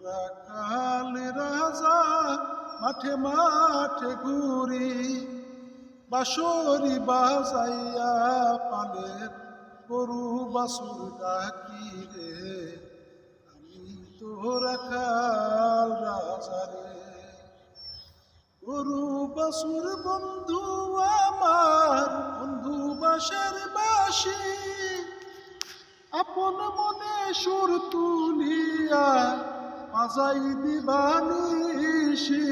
রাখাল রাজা মাঠে মাঠে ঘুরি, বাঁশরি বাজাইয়া পালের গরু বাছুর ডাকি রে, আমি তো রাখাল রাজা রে। গরু বাছুর বন্ধু আমার, বন্ধু বাঁশের বাঁশি, আপন মনে সুর তুলিয়া বাজাই দিবানিশি।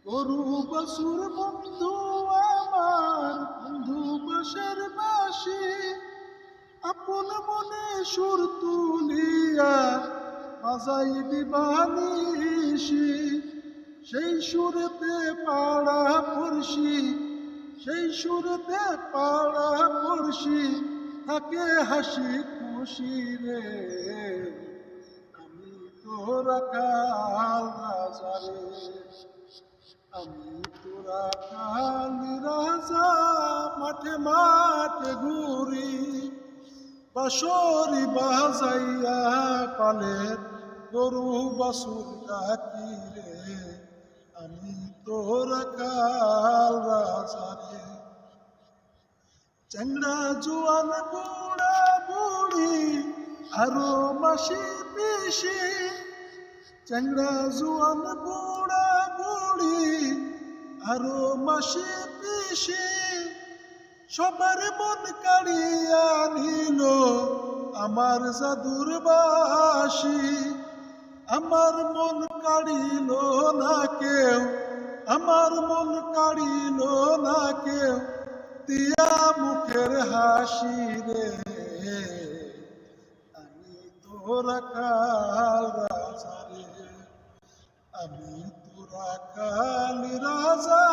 গরু বাছুর বন্ধু আমার, বন্ধু বাঁশের বাঁশি, আপন মনে সুর তুলিয়া বাজাই দিবানিশি। সেই সুরতে পাড়া পড়শি, সেই সুরতে পাড়া পড়শি, থাকে হাসি খুশি রে, আমি তো রাখাল রাজা রে। আমি তো রাখাল রাজা মাঠে মাঠে ঘুরি, বাঁশরি বাজাইয়া পালের গরু বাছুর ডাকি রে, আমি তো রাখাল রাজা রে। চ্যাংড়া জোয়ান বুড়া বুড়ি আরো মাসি পিসি, চ্যাংড়া জোয়ান বুড়া বুড়ি আরো মাসি পিসি, সবার মন কাড়িয়া নিল আমার জাদুর বাঁশি। আমার মন কাড়িল না কেউ, আমার মন কাড়িল না কেউ, দিয়া মুখের হাসি রে, আমি তো রাখাল রাজা রে। আমি তো রাখাল রাজা